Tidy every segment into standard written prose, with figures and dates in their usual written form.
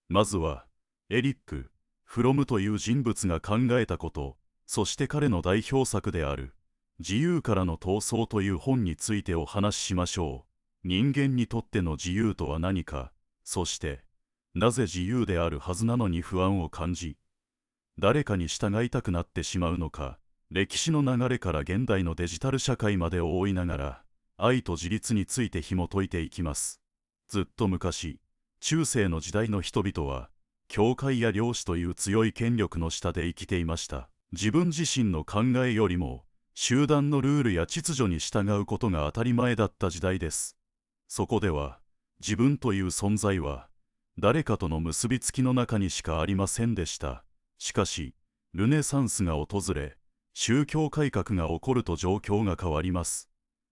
まずは、エリック・フロムという人物が考えたこと、そして彼の代表作である、自由からの逃走という本についてお話ししましょう。人間にとっての自由とは何か、そして、なぜ自由であるはずなのに不安を感じ、誰かに従いたくなってしまうのか。歴史の流れから現代のデジタル社会までを追いながら、愛と自立について紐解いていきます。ずっと昔、中世の時代の人々は、教会や領主という強い権力の下で生きていました。自分自身の考えよりも、集団のルールや秩序に従うことが当たり前だった時代です。そこでは、自分という存在は、誰かとの結びつきの中にしかありませんでした。しかし、ルネサンスが訪れ、宗教改革が起こると状況が変わります。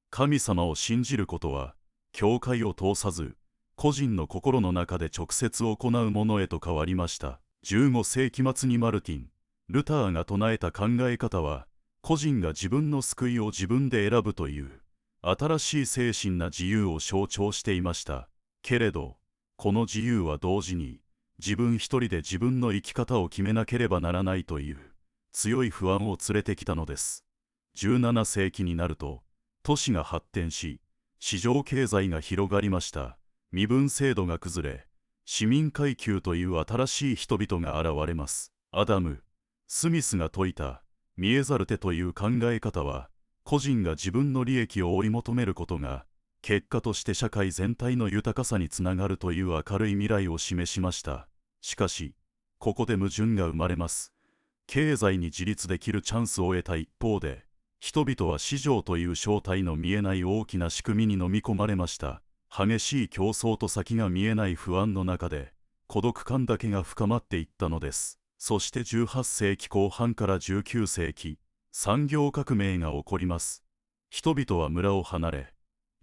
神様を信じることは、教会を通さず、個人の心の中で直接行うものへと変わりました。15世紀末にマルティン・ルターが唱えた考え方は、個人が自分の救いを自分で選ぶという、新しい精神な自由を象徴していました。けれど、この自由は同時に、自分一人で自分の生き方を決めなければならないという、強い不安を連れてきたのです。17世紀になると、都市が発展し、市場経済が広がりました。身分制度が崩れ、市民階級という新しい人々が現れます。アダム・スミスが説いた、見えざる手という考え方は、個人が自分の利益を追い求めることが、結果として社会全体の豊かさにつながるという明るい未来を示しました。しかし、ここで矛盾が生まれます。経済に自立できるチャンスを得た一方で、人々は市場という正体の見えない大きな仕組みに飲み込まれました。激しい競争と先が見えない不安の中で、孤独感だけが深まっていったのです。そして18世紀後半から19世紀、産業革命が起こります。人々は村を離れ、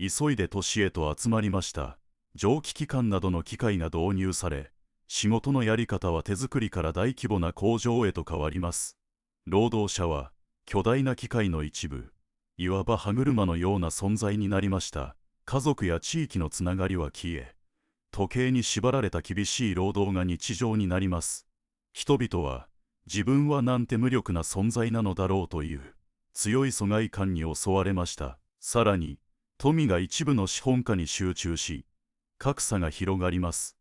急いで都市へと集まりました。蒸気機関などの機械が導入され、仕事のやり方は手作りから大規模な工場へと変わります。労働者は巨大な機械の一部、いわば歯車のような存在になりました。家族や地域のつながりは消え、時計に縛られた厳しい労働が日常になります。人々は自分はなんて無力な存在なのだろうという強い疎外感に襲われました。さらに、富が一部の資本家に集中し、格差が広がります。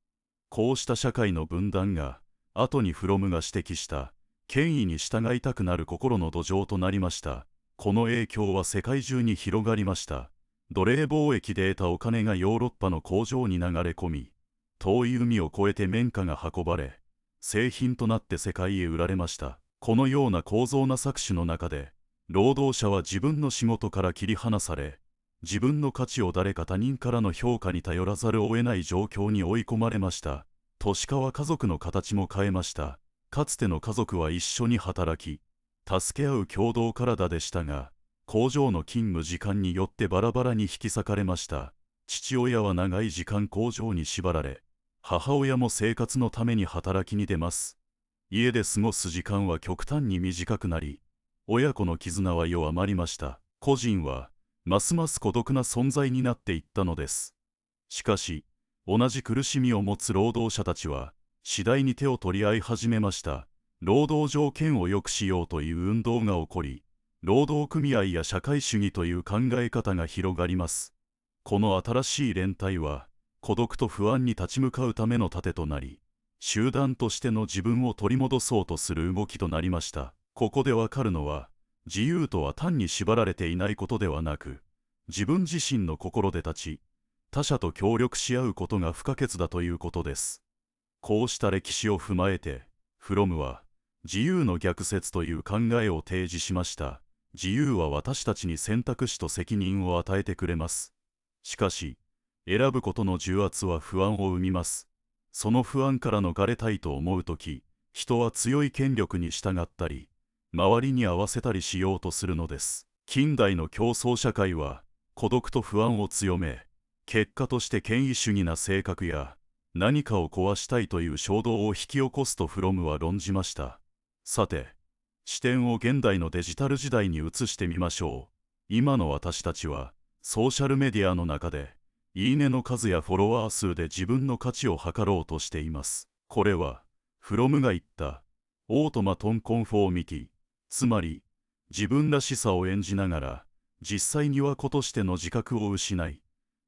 こうした社会の分断が、後にフロムが指摘した、権威に従いたくなる心の土壌となりました。この影響は世界中に広がりました。奴隷貿易で得たお金がヨーロッパの工場に流れ込み、遠い海を越えて綿花が運ばれ、製品となって世界へ売られました。このような構造な搾取の中で、労働者は自分の仕事から切り離され、自分の価値を誰か他人からの評価に頼らざるを得ない状況に追い込まれました。都市化は家族の形も変えました。かつての家族は一緒に働き、助け合う共同体でしたが、工場の勤務時間によってバラバラに引き裂かれました。父親は長い時間工場に縛られ、母親も生活のために働きに出ます。家で過ごす時間は極端に短くなり、親子の絆は弱まりました。個人は、ますます孤独な存在になっていったのです。しかし、同じ苦しみを持つ労働者たちは、次第に手を取り合い始めました。労働条件を良くしようという運動が起こり、労働組合や社会主義という考え方が広がります。この新しい連帯は、孤独と不安に立ち向かうための盾となり、集団としての自分を取り戻そうとする動きとなりました。ここでわかるのは、自由とは単に縛られていないことではなく、自分自身の心で立ち、他者と協力し合うことが不可欠だということです。こうした歴史を踏まえて、フロムは、自由の逆説という考えを提示しました。自由は私たちに選択肢と責任を与えてくれます。しかし、選ぶことの重圧は不安を生みます。その不安から逃れたいと思うとき、人は強い権力に従ったり、周りに合わせたりしようとするのです。近代の競争社会は、孤独と不安を強め、結果として権威主義な性格や、何かを壊したいという衝動を引き起こすとフロムは論じました。さて、視点を現代のデジタル時代に移してみましょう。今の私たちは、ソーシャルメディアの中で、いいねの数やフォロワー数で自分の価値を測ろうとしています。これは、フロムが言った、オートマトンコンフォーミティ、つまり、自分らしさを演じながら、実際には子としての自覚を失い、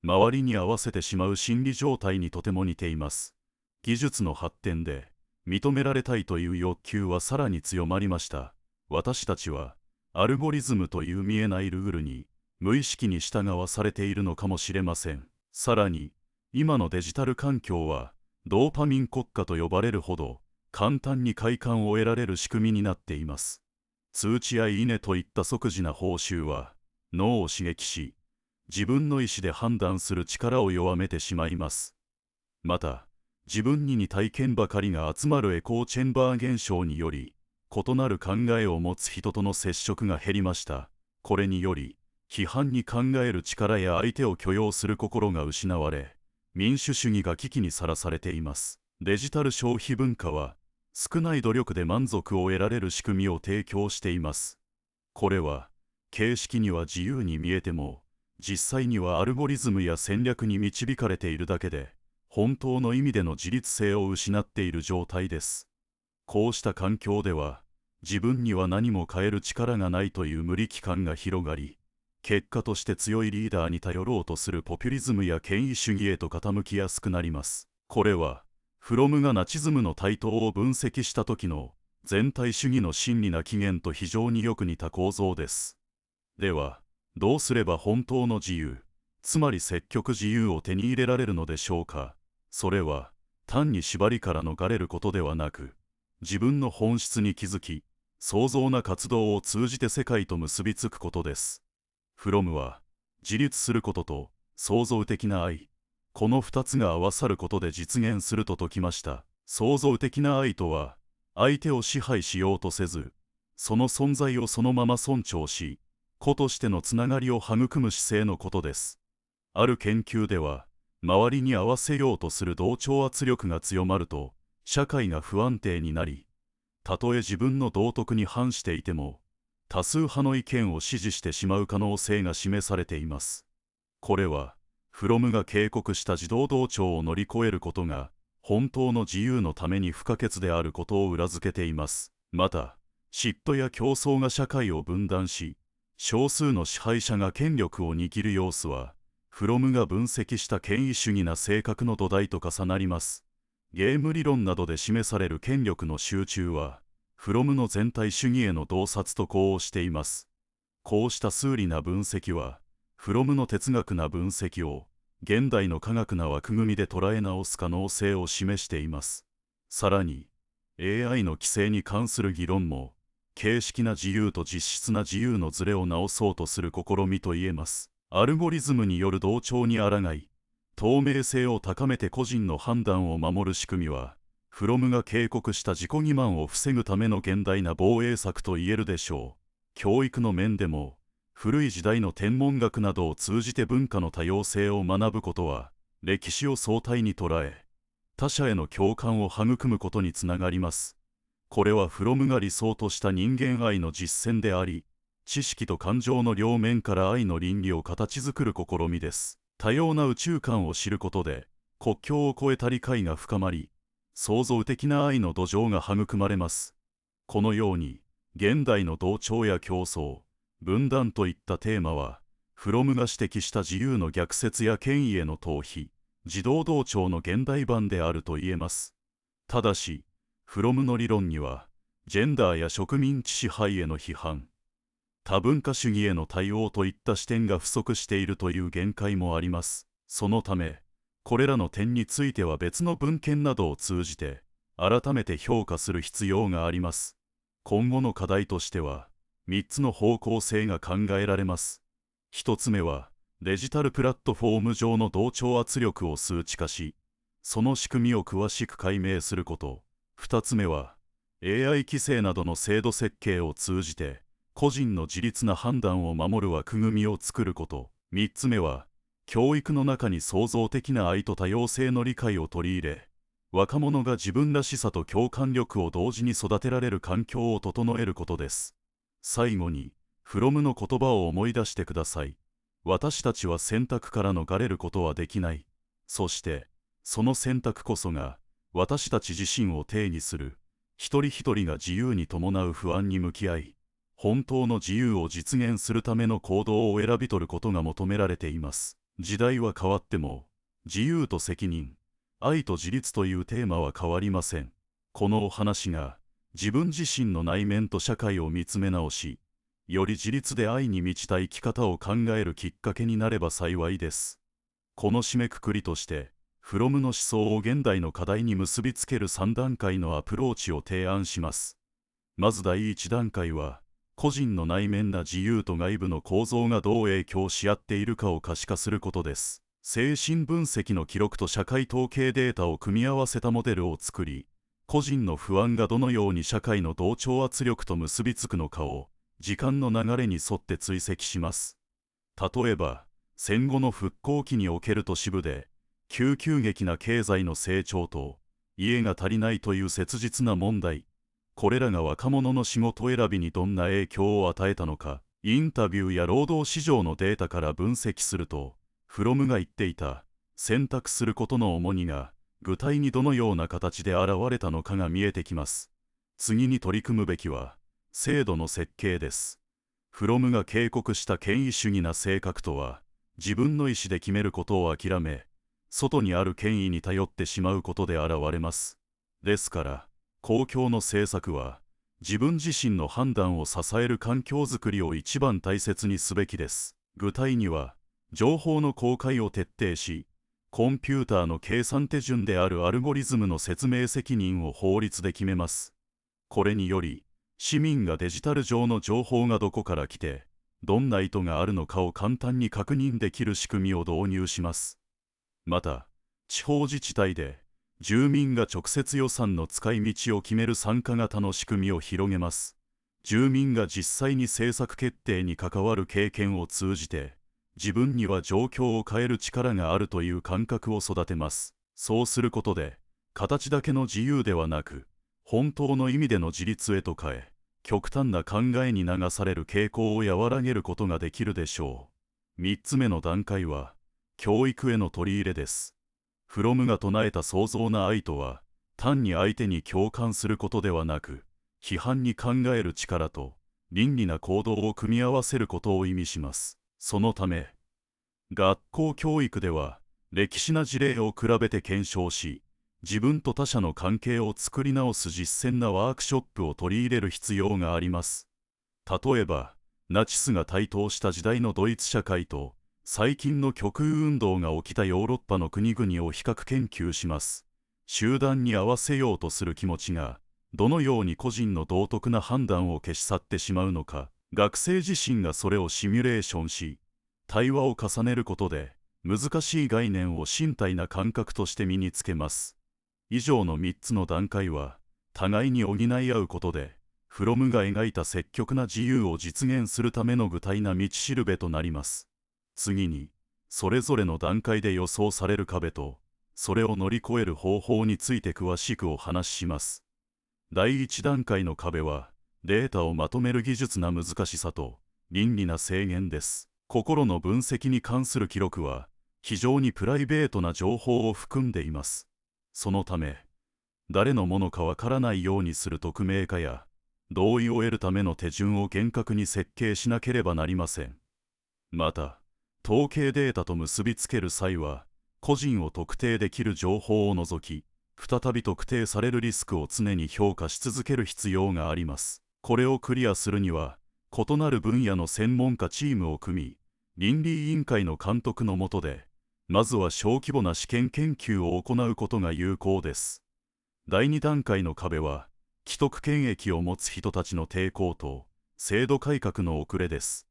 周りに合わせてしまう心理状態にとても似ています。技術の発展で、認められたいという欲求はさらに強まりました。私たちは、アルゴリズムという見えないルールに、無意識に従わされているのかもしれません。さらに、今のデジタル環境は、ドーパミン国家と呼ばれるほど、簡単に快感を得られる仕組みになっています。通知やいいねといった即時な報酬は、脳を刺激し、自分の意思で判断する力を弱めてしまいます。また、自分に似た意見ばかりが集まるエコーチェンバー現象により、異なる考えを持つ人との接触が減りました。これにより、批判に考える力や相手を許容する心が失われ、民主主義が危機にさらされています。デジタル消費文化は、少ない努力で満足を得られる仕組みを提供しています。これは、形式には自由に見えても、実際にはアルゴリズムや戦略に導かれているだけで、本当の意味での自律性を失っている状態です。こうした環境では、自分には何も変える力がないという無力感が広がり、結果として強いリーダーに頼ろうとするポピュリズムや権威主義へと傾きやすくなります。これは、フロムがナチズムの台頭を分析した時の全体主義の真理な起源と非常によく似た構造です。では、どうすれば本当の自由、つまり積極自由を手に入れられるのでしょうか。それは、単に縛りから逃れることではなく、自分の本質に気づき、創造な活動を通じて世界と結びつくことです。フロムは、自立することと創造的な愛、この二つが合わさることで実現すると説きました。創造的な愛とは、相手を支配しようとせず、その存在をそのまま尊重し、個としてのつながりを育む姿勢のことです。ある研究では、周りに合わせようとする同調圧力が強まると、社会が不安定になり、たとえ自分の道徳に反していても、多数派の意見を支持してしまう可能性が示されています。これは、フロムが警告した自動同調を乗り越えることが、本当の自由のために不可欠であることを裏付けています。また、嫉妬や競争が社会を分断し、少数の支配者が権力を握る様子は、フロムが分析した権威主義な性格の土台と重なります。ゲーム理論などで示される権力の集中は、フロムの全体主義への洞察と呼応しています。こうした数理な分析は、フロムの哲学な分析を、現代の科学な枠組みで捉え直す可能性を示しています。さらに、AI の規制に関する議論も、形式な自由と実質な自由のズレを直そうとする試みと言えます。アルゴリズムによる同調に抗い、透明性を高めて個人の判断を守る仕組みは、フロムが警告した自己欺瞞を防ぐための現代な防衛策と言えるでしょう。教育の面でも、古い時代の天文学などを通じて文化の多様性を学ぶことは、歴史を相対に捉え、他者への共感を育むことにつながります。これはフロムが理想とした人間愛の実践であり、知識と感情の両面から愛の倫理を形作る試みです。多様な宇宙観を知ることで、国境を越えた理解が深まり、創造的な愛の土壌が育まれます。このように、現代の同調や競争、分断といったテーマは、フロムが指摘した自由の逆説や権威への逃避、自動同調の現代版であると言えます。ただし、フロムの理論には、ジェンダーや植民地支配への批判、多文化主義への対応といった視点が不足しているという限界もあります。そのため、これらの点については別の文献などを通じて、改めて評価する必要があります。今後の課題としては、3つの方向性が考えられます。1つ目は、デジタルプラットフォーム上の同調圧力を数値化し、その仕組みを詳しく解明すること。2つ目は、AI 規制などの制度設計を通じて、個人の自立な判断を守る枠組みを作ること。3つ目は、教育の中に創造的な愛と多様性の理解を取り入れ、若者が自分らしさと共感力を同時に育てられる環境を整えることです。最後に、フロムの言葉を思い出してください。私たちは選択から逃れることはできない。そして、その選択こそが、私たち自身を定義する一人一人が自由に伴う不安に向き合い、本当の自由を実現するための行動を選び取ることが求められています。時代は変わっても、自由と責任、愛と自立というテーマは変わりません。このお話が自分自身の内面と社会を見つめ直し、より自立で愛に満ちた生き方を考えるきっかけになれば幸いです。この締めくくりとして、フロムの思想を現代の課題に結びつける3段階のアプローチを提案します。まず第1段階は、個人の内面な自由と外部の構造がどう影響し合っているかを可視化することです。精神分析の記録と社会統計データを組み合わせたモデルを作り、個人の不安がどのように社会の同調圧力と結びつくのかを時間の流れに沿って追跡します。例えば、戦後の復興期における都市部で、急激な経済の成長と家が足りないという切実な問題、これらが若者の仕事選びにどんな影響を与えたのか、インタビューや労働市場のデータから分析すると、フロムが言っていた選択することの重荷が具体にどのような形で現れたのかが見えてきます。次に取り組むべきは制度の設計です。フロムが警告した権威主義な性格とは、自分の意思で決めることを諦め、外にある権威に頼ってしまうことで現れます。ですから、公共の政策は、自分自身の判断を支える環境づくりを一番大切にすべきです。具体には、情報の公開を徹底し、コンピューターの計算手順であるアルゴリズムの説明責任を法律で決めます。これにより、市民がデジタル上の情報がどこから来て、どんな意図があるのかを簡単に確認できる仕組みを導入します。また、地方自治体で住民が直接予算の使い道を決める参加型の仕組みを広げます。住民が実際に政策決定に関わる経験を通じて、自分には状況を変える力があるという感覚を育てます。そうすることで、形だけの自由ではなく、本当の意味での自立へと変え、極端な考えに流される傾向を和らげることができるでしょう。3つ目の段階は、教育への取り入れです。フロムが唱えた創造な愛とは、単に相手に共感することではなく、批判に考える力と倫理な行動を組み合わせることを意味します。そのため、学校教育では、歴史な事例を比べて検証し、自分と他者の関係を作り直す実践なワークショップを取り入れる必要があります。例えば、ナチスが台頭した時代のドイツ社会と、最近の極右運動が起きたヨーロッパの国々を比較研究します。集団に合わせようとする気持ちが、どのように個人の道徳な判断を消し去ってしまうのか、学生自身がそれをシミュレーションし、対話を重ねることで、難しい概念を身体な感覚として身につけます。以上の3つの段階は、互いに補い合うことで、フロムが描いた積極な自由を実現するための具体な道しるべとなります。次に、それぞれの段階で予想される壁と、それを乗り越える方法について詳しくお話しします。第1段階の壁は、データをまとめる技術な難しさと、倫理な制限です。心の分析に関する記録は、非常にプライベートな情報を含んでいます。そのため、誰のものかわからないようにする匿名化や、同意を得るための手順を厳格に設計しなければなりません。また、統計データと結びつける際は、個人を特定できる情報を除き、再び特定されるリスクを常に評価し続ける必要があります。これをクリアするには、異なる分野の専門家チームを組み、倫理委員会の監督の下で、まずは小規模な試験研究を行うことが有効です。第2段階の壁は、既得権益を持つ人たちの抵抗と、制度改革の遅れです。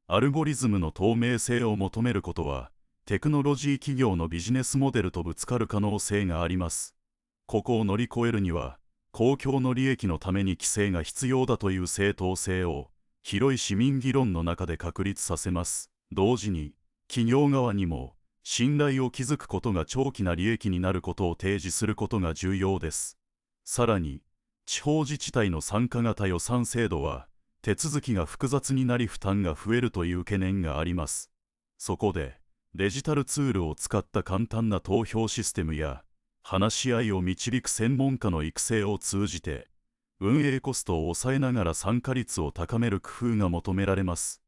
アルゴリズムの透明性を求めることは、テクノロジー企業のビジネスモデルとぶつかる可能性があります。ここを乗り越えるには、公共の利益のために規制が必要だという正当性を、広い市民議論の中で確立させます。同時に、企業側にも、信頼を築くことが長期な利益になることを提示することが重要です。さらに、地方自治体の参加型予算制度は、手続きが複雑になり負担が増えるという懸念があります。そこで、デジタルツールを使った簡単な投票システムや、話し合いを導く専門家の育成を通じて、運営コストを抑えながら参加率を高める工夫が求められます。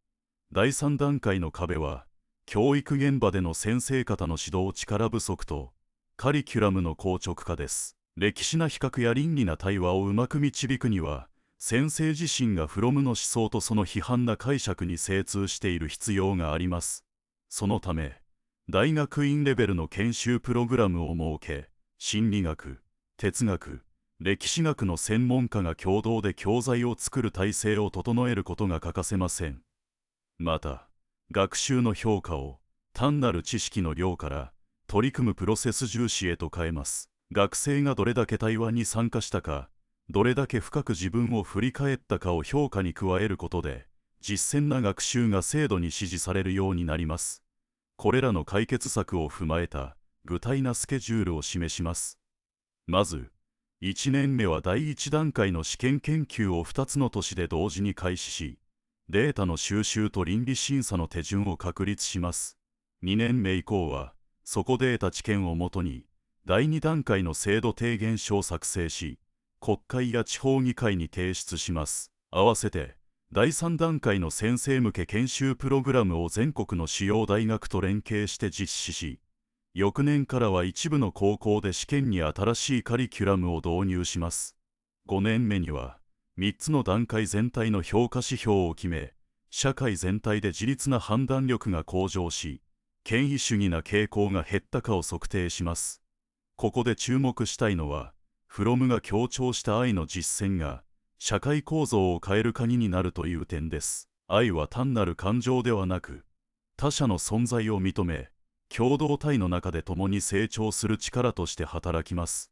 第3段階の壁は、教育現場での先生方の指導力不足と、カリキュラムの硬直化です。歴史な比較や倫理な対話をうまく導くには、先生自身がフロムの思想とその批判な解釈に精通している必要があります。そのため、大学院レベルの研修プログラムを設け、心理学、哲学、歴史学の専門家が共同で教材を作る体制を整えることが欠かせません。また、学習の評価を単なる知識の量から取り組むプロセス重視へと変えます。学生がどれだけ対話に参加したか、どれだけ深く自分を振り返ったかを評価に加えることで、実践な学習が制度に指示されるようになります。これらの解決策を踏まえた具体なスケジュールを示します。まず、1年目は第1段階の試験研究を2つの都市で同時に開始し、データの収集と倫理審査の手順を確立します。2年目以降は、そこデータ知見をもとに、第2段階の制度提言書を作成し、国会や地方議会に提出します。合わせて、第3段階の先生向け研修プログラムを全国の主要大学と連携して実施し、翌年からは一部の高校で試験に新しいカリキュラムを導入します。5年目には、3つの段階全体の評価指標を決め、社会全体で自立な判断力が向上し、権威主義な傾向が減ったかを測定します。ここで注目したいのは、フロムが強調した愛の実践が、社会構造を変える鍵になるという点です。愛は単なる感情ではなく、他者の存在を認め、共同体の中で共に成長する力として働きます。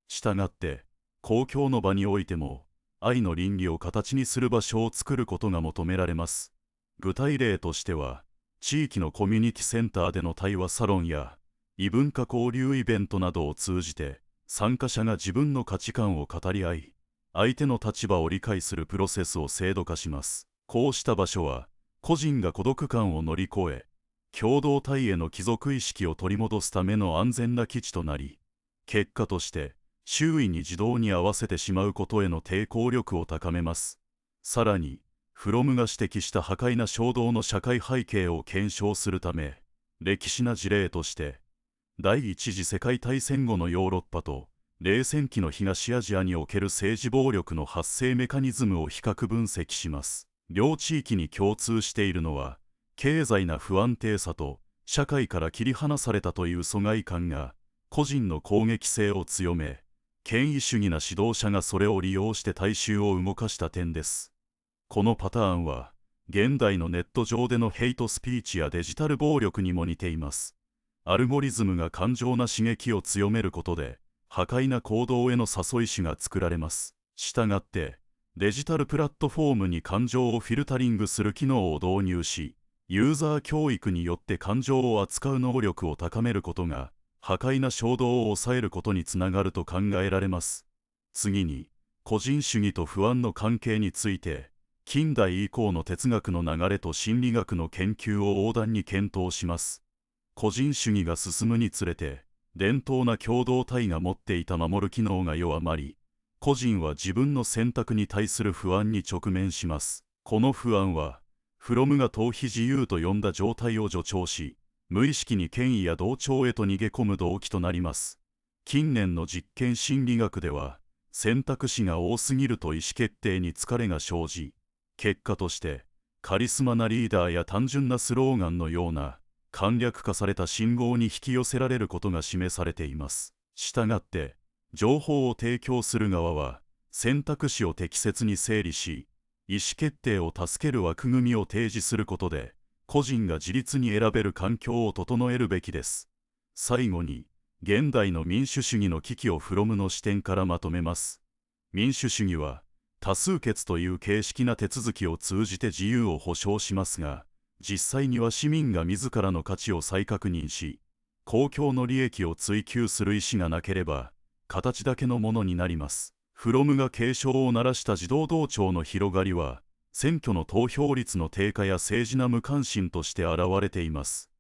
したがって、公共の場においても、愛の倫理を形にする場所を作ることが求められます。具体例としては、地域のコミュニティセンターでの対話サロンや、異文化交流イベントなどを通じて、参加者が自分の価値観を語り合い、相手の立場を理解するプロセスを制度化します。こうした場所は、個人が孤独感を乗り越え、共同体への帰属意識を取り戻すための安全な基地となり、結果として周囲に自動に合わせてしまうことへの抵抗力を高めます。さらに、フロムが指摘した破壊な衝動の社会背景を検証するため、歴史な事例として、第一次世界大戦後のヨーロッパと冷戦期の東アジアにおける政治暴力の発生メカニズムを比較分析します。両地域に共通しているのは、経済な不安定さと社会から切り離されたという疎外感が個人の攻撃性を強め、権威主義な指導者がそれを利用して大衆を動かした点です。このパターンは現代のネット上でのヘイトスピーチやデジタル暴力にも似ています。アルゴリズムが感情な刺激を強めることで破壊な行動への誘い師が作られます。したがってデジタルプラットフォームに感情をフィルタリングする機能を導入し、ユーザー教育によって感情を扱う能力を高めることが破壊な衝動を抑えることにつながると考えられます。次に、個人主義と不安の関係について、近代以降の哲学の流れと心理学の研究を横断に検討します。個人主義が進むにつれて、伝統な共同体が持っていた守る機能が弱まり、個人は自分の選択に対する不安に直面します。この不安は、フロムが逃避自由と呼んだ状態を助長し、無意識に権威や同調へと逃げ込む動機となります。近年の実験心理学では、選択肢が多すぎると意思決定に疲れが生じ、結果としてカリスマなリーダーや単純なスローガンのような簡略化された信号に引き寄せられることが示されています。したがって、情報を提供する側は、選択肢を適切に整理し、意思決定を助ける枠組みを提示することで、個人が自立に選べる環境を整えるべきです。最後に、現代の民主主義の危機をフロムの視点からまとめます。民主主義は、多数決という形式な手続きを通じて自由を保障しますが、実際には市民が自らの価値を再確認し、公共の利益を追求する意思がなければ、形だけのものになります。フロムが警鐘を鳴らした児童同調の広がりは、選挙の投票率の低下や政治な無関心として現れています。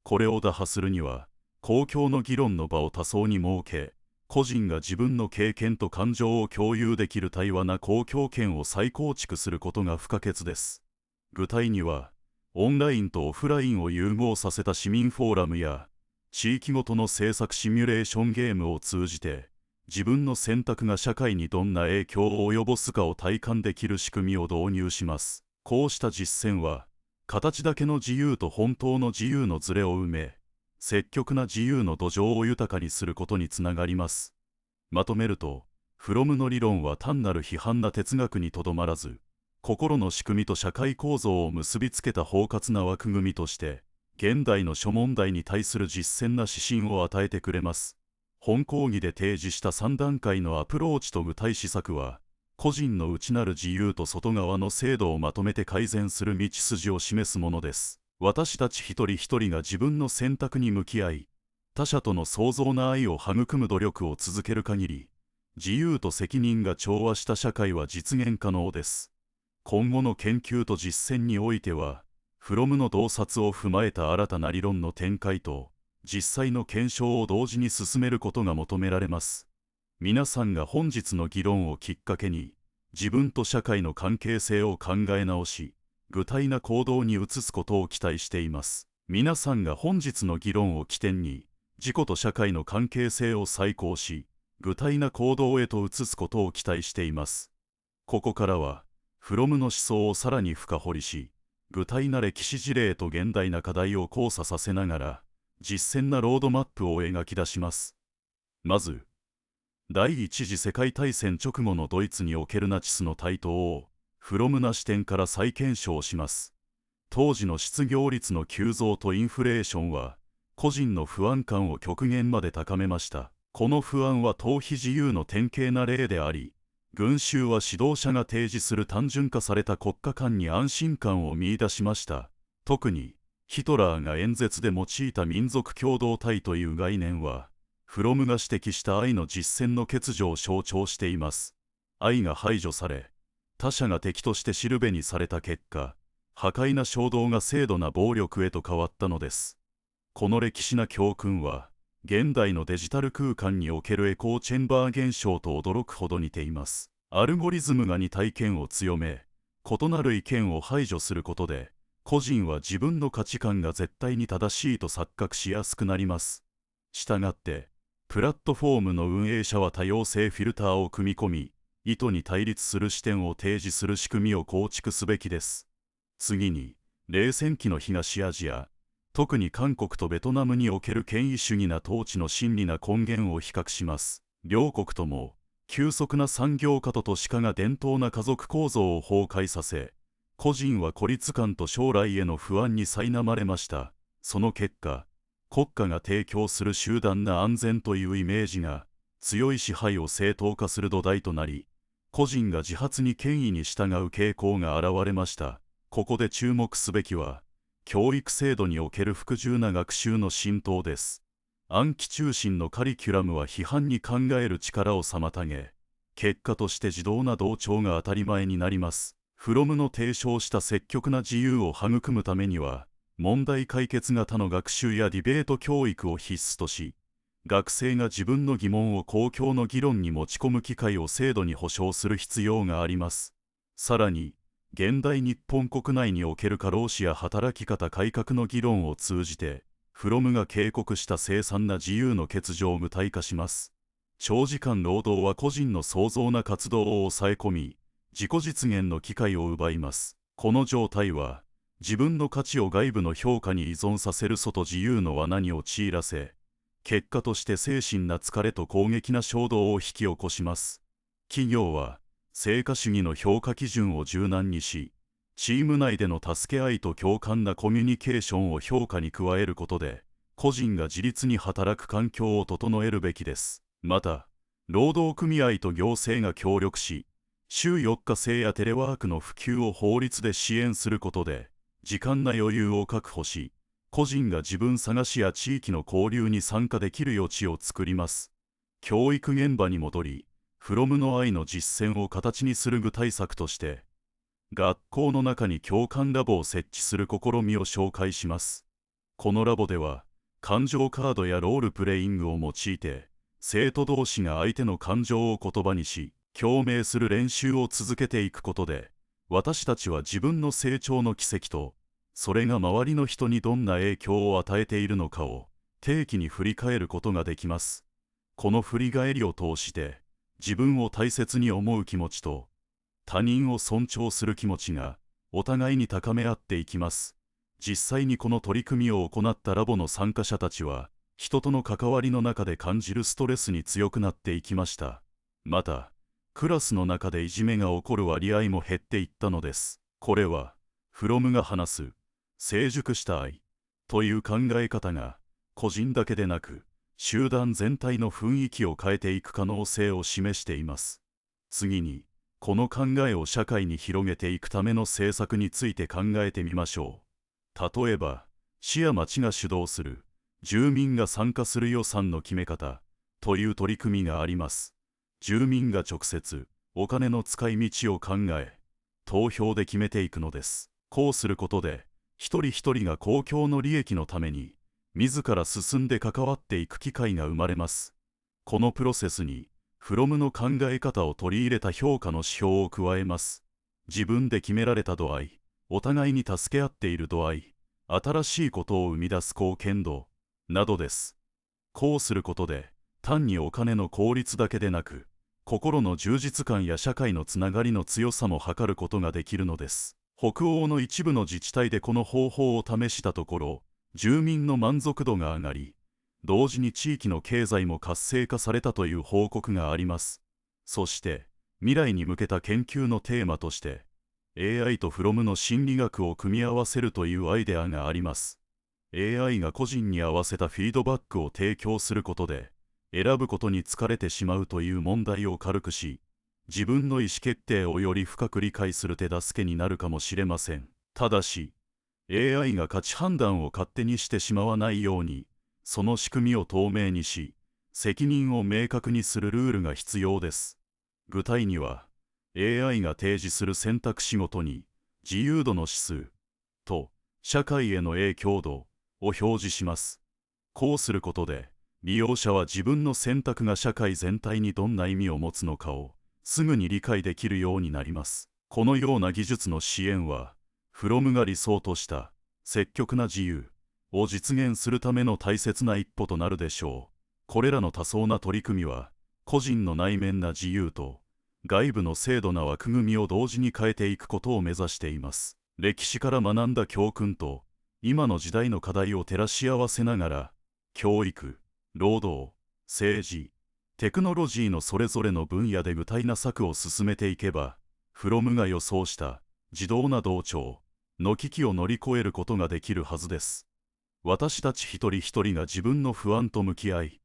これを打破するには、公共の議論の場を多層に設け、個人が自分の経験と感情を共有できる対話な公共圏を再構築することが不可欠です。具体には、オンラインとオフラインを融合させた市民フォーラムや、地域ごとの制作シミュレーションゲームを通じて、自分の選択が社会にどんな影響を及ぼすかを体感できる仕組みを導入します。こうした実践は、形だけの自由と本当の自由のズレを埋め、積極な自由の土壌を豊かにすることにつながります。まとめると、フロムの理論は単なる批判な哲学にとどまらず、心の仕組みと社会構造を結びつけた包括な枠組みとして、現代の諸問題に対する実践な指針を与えてくれます。本講義で提示した3段階のアプローチと具体施策は、個人の内なる自由と外側の制度をまとめて改善する道筋を示すものです。私たち一人一人が自分の選択に向き合い、他者との創造な愛を育む努力を続ける限り、自由と責任が調和した社会は実現可能です。今後の研究と実践においては、フロムの洞察を踏まえた新たな理論の展開と、実際の検証を同時に進めることが求められます。皆さんが本日の議論をきっかけに、自分と社会の関係性を考え直し、具体な行動に移すことを期待しています。皆さんが本日の議論を起点に、自己と社会の関係性を再考し、具体な行動へと移すことを期待しています。ここからは、フロムの思想をさらに深掘りし、具体な歴史事例と現代な課題を交差させながら、実践なロードマップを描き出します。まず、第一次世界大戦直後のドイツにおけるナチスの台頭を、フロムな視点から再検証します。当時の失業率の急増とインフレーションは、個人の不安感を極限まで高めました。この不安は逃避自由の典型な例であり、群衆は指導者が提示する単純化された国家観に安心感を見出しました。特に、ヒトラーが演説で用いた民族共同体という概念は、フロムが指摘した愛の実践の欠如を象徴しています。愛が排除され、他者が敵として知るべにされた結果、破壊な衝動が制度な暴力へと変わったのです。この歴史な教訓は、現代のデジタル空間におけるエコーチェンバー現象と驚くほど似ています。アルゴリズムが似た意見を強め、異なる意見を排除することで、個人は自分の価値観が絶対に正しいと錯覚しやすくなります。したがって、プラットフォームの運営者は多様性フィルターを組み込み、意図に対立する視点を提示する仕組みを構築すべきです。次に、冷戦期の東アジア、特に韓国とベトナムにおける権威主義な統治の真理な根源を比較します。両国とも、急速な産業化と都市化が伝統な家族構造を崩壊させ、個人は孤立感と将来への不安に苛まれました。その結果、国家が提供する集団な安全というイメージが、強い支配を正当化する土台となり、個人が自発に権威に従う傾向が現れました。ここで注目すべきは、教育制度における服従な学習の浸透です。暗記中心のカリキュラムは批判に考える力を妨げ、結果として自動な同調が当たり前になります。フロムの提唱した積極な自由を育むためには、問題解決型の学習やディベート教育を必須とし、学生が自分の疑問を公共の議論に持ち込む機会を制度に保障する必要があります。さらに、現代日本国内における過労死や働き方改革の議論を通じて、フロムが警告した凄惨な自由の欠如を具体化します。長時間労働は個人の創造な活動を抑え込み、自己実現の機会を奪います。この状態は、自分の価値を外部の評価に依存させる外自由の罠に陥らせ、結果として精神な疲れと攻撃な衝動を引き起こします。企業は、成果主義の評価基準を柔軟にし、チーム内での助け合いと共感なコミュニケーションを評価に加えることで、個人が自立に働く環境を整えるべきです。また、労働組合と行政が協力し、週4日制やテレワークの普及を法律で支援することで、時間な余裕を確保し、個人が自分探しや地域の交流に参加できる余地を作ります。教育現場に戻り、フロムの愛の実践を形にする具体策として、学校の中に共感ラボを設置する試みを紹介します。このラボでは、感情カードやロールプレイングを用いて、生徒同士が相手の感情を言葉にし、共鳴する練習を続けていくことで、私たちは自分の成長の軌跡と、それが周りの人にどんな影響を与えているのかを定期に振り返ることができます。この振り返りを通して、自分を大切に思う気持ちと、他人を尊重する気持ちがお互いに高め合っていきます。実際にこの取り組みを行ったラボの参加者たちは、人との関わりの中で感じるストレスに強くなっていきました。また、クラスの中でいじめが起こる割合も減っていったのです。これは、フロムが話す、成熟した愛という考え方が、個人だけでなく、集団全体の雰囲気を変えていく可能性を示しています。次に、この考えを社会に広げていくための政策について考えてみましょう。例えば、市や町が主導する、住民が参加する予算の決め方という取り組みがあります。住民が直接お金の使い道を考え、投票で決めていくのです。こうすることで、一人一人が公共の利益のために、自ら進んで関わっていく機会が生まれます。このプロセスに、フロムの考え方を取り入れた評価の指標を加えます。自分で決められた度合い、お互いに助け合っている度合い、新しいことを生み出す貢献度、などです。こうすることで、単にお金の効率だけでなく、心の充実感や社会のつながりの強さも図ることができるのです。北欧の一部の自治体でこの方法を試したところ、住民の満足度が上がり、同時に地域の経済も活性化されたという報告があります。そして、未来に向けた研究のテーマとして、AI とフロムの心理学を組み合わせるというアイデアがあります。AI が個人に合わせたフィードバックを提供することで、選ぶことに疲れてしまうという問題を軽くし、自分の意思決定をより深く理解する手助けになるかもしれません。ただし、AI が価値判断を勝手にしてしまわないように、その仕組みを透明にし、責任を明確にするルールが必要です。具体には、AI が提示する選択肢ごとに、自由度の指数と社会への影響度を表示します。こうすることで、利用者は自分の選択が社会全体にどんな意味を持つのかをすぐに理解できるようになります。このような技術の支援は、フロムが理想とした積極な自由を実現するための大切な一歩となるでしょう。これらの多層な取り組みは、個人の内面な自由と外部の制度な枠組みを同時に変えていくことを目指しています。歴史から学んだ教訓と、今の時代の課題を照らし合わせながら、教育、労働、政治、テクノロジーのそれぞれの分野で具体な策を進めていけば、フロムが予想した自動な同調の危機を乗り越えることができるはずです。私たち一人一人が自分の不安と向き合い、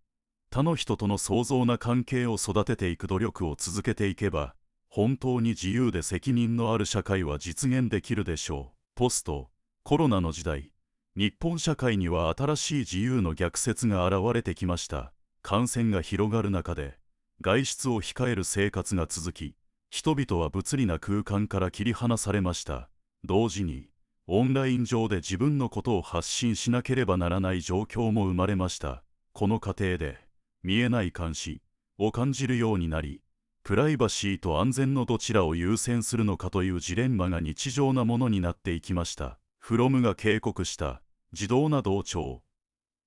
他の人との創造な関係を育てていく努力を続けていけば、本当に自由で責任のある社会は実現できるでしょう。ポストコロナの時代、日本社会には新しい自由の逆説が現れてきました。感染が広がる中で、外出を控える生活が続き、人々は物理な空間から切り離されました。同時に、オンライン上で自分のことを発信しなければならない状況も生まれました。この過程で、見えない監視を感じるようになり、プライバシーと安全のどちらを優先するのかというジレンマが日常なものになっていきました。フロムが警告した自動な同調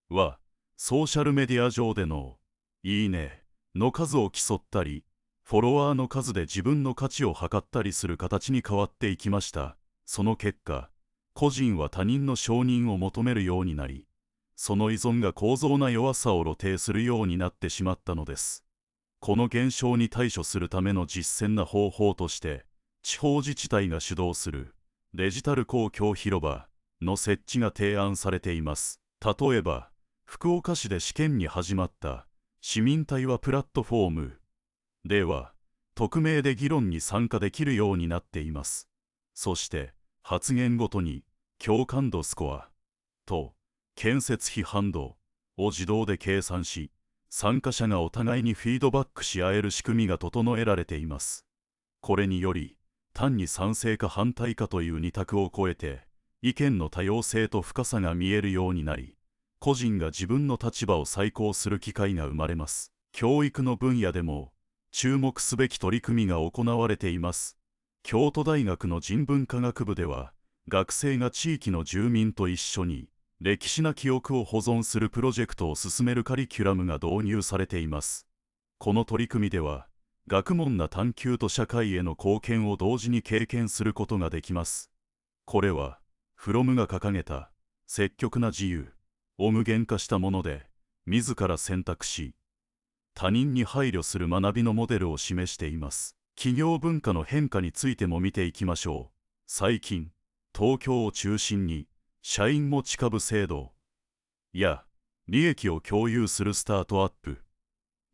は、ソーシャルメディア上でのいいねの数を競ったり、フォロワーの数で自分の価値を測ったりする形に変わっていきました。その結果、個人は他人の承認を求めるようになり、その依存が構造な弱さを露呈するようになってしまったのです。この現象に対処するための実践な方法として、地方自治体が主導するデジタル公共広場の設置が提案されています。例えば、福岡市で試験に始まった市民対話プラットフォームでは、匿名で議論に参加できるようになっています。そして、発言ごとに共感度スコアと建設批判度を自動で計算し、参加者がお互いにフィードバックし合える仕組みが整えられています。これにより、単に賛成か反対かという二択を超えて、意見の多様性と深さが見えるようになり、個人が自分の立場を再考する機会が生まれます。教育の分野でも注目すべき取り組みが行われています。京都大学の人文科学部では、学生が地域の住民と一緒に歴史な記憶を保存するプロジェクトを進めるカリキュラムが導入されています。この取り組みでは、学問な探求と社会への貢献を同時に経験することができます。これは、フロムが掲げた積極な自由を無限化したもので、自ら選択し、他人に配慮する学びのモデルを示しています。企業文化の変化についても見ていきましょう。最近、東京を中心に、社員持ち株制度や利益を共有するスタートアップ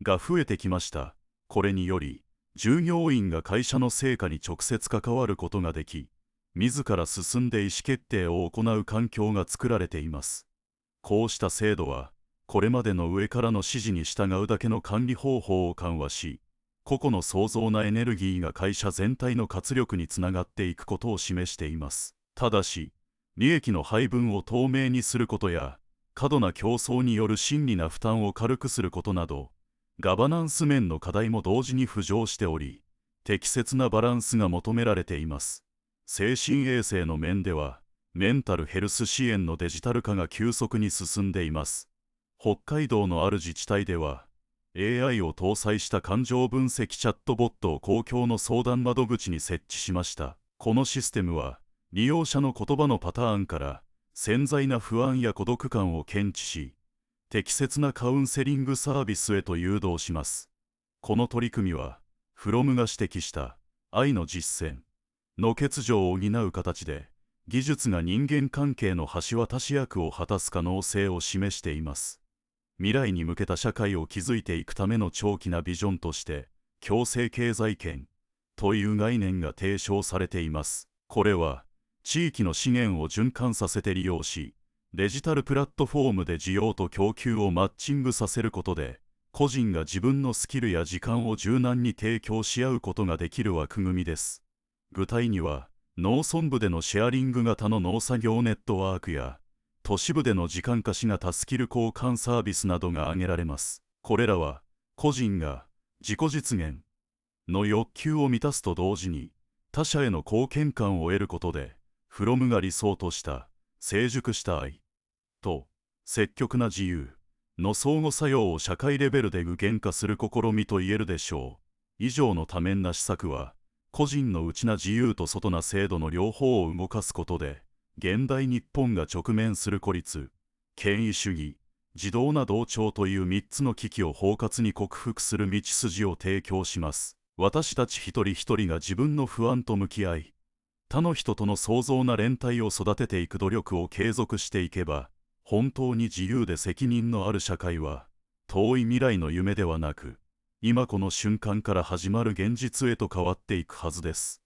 が増えてきました。これにより、従業員が会社の成果に直接関わることができ、自ら進んで意思決定を行う環境が作られています。こうした制度は、これまでの上からの指示に従うだけの管理方法を緩和し、個々の創造なエネルギーが会社全体の活力につながっていくことを示しています。ただし、利益の配分を透明にすることや、過度な競争による真理な負担を軽くすることなど、ガバナンス面の課題も同時に浮上しており、適切なバランスが求められています。精神衛生の面では、メンタルヘルス支援のデジタル化が急速に進んでいます。北海道のある自治体では、AI を搭載した感情分析チャットボットを公共の相談窓口に設置しました。このシステムは、利用者の言葉のパターンから、潜在な不安や孤独感を検知し、適切なカウンセリングサービスへと誘導します。この取り組みは、フロムが指摘した愛の実践の欠如を補う形で、技術が人間関係の橋渡し役を果たす可能性を示しています。未来に向けた社会を築いていくための長期なビジョンとして、共生経済圏という概念が提唱されています。これは、地域の資源を循環させて利用し、デジタルプラットフォームで需要と供給をマッチングさせることで、個人が自分のスキルや時間を柔軟に提供し合うことができる枠組みです。具体には、農村部でのシェアリング型の農作業ネットワークや、都市部での時間貸し型スキル交換サービスなどが挙げられます。これらは、個人が自己実現の欲求を満たすと同時に、他者への貢献感を得ることで、フロムが理想とした成熟した愛と積極な自由の相互作用を社会レベルで具現化する試みと言えるでしょう。以上の多面な施策は、個人の内な自由と外な制度の両方を動かすことで、現代日本が直面する孤立、権威主義、自動な同調という3つの危機を包括に克服する道筋を提供します。私たち一人一人が自分の不安と向き合い、他の人との創造な連帯を育てていく努力を継続していけば、本当に自由で責任のある社会は、遠い未来の夢ではなく、今この瞬間から始まる現実へと変わっていくはずです。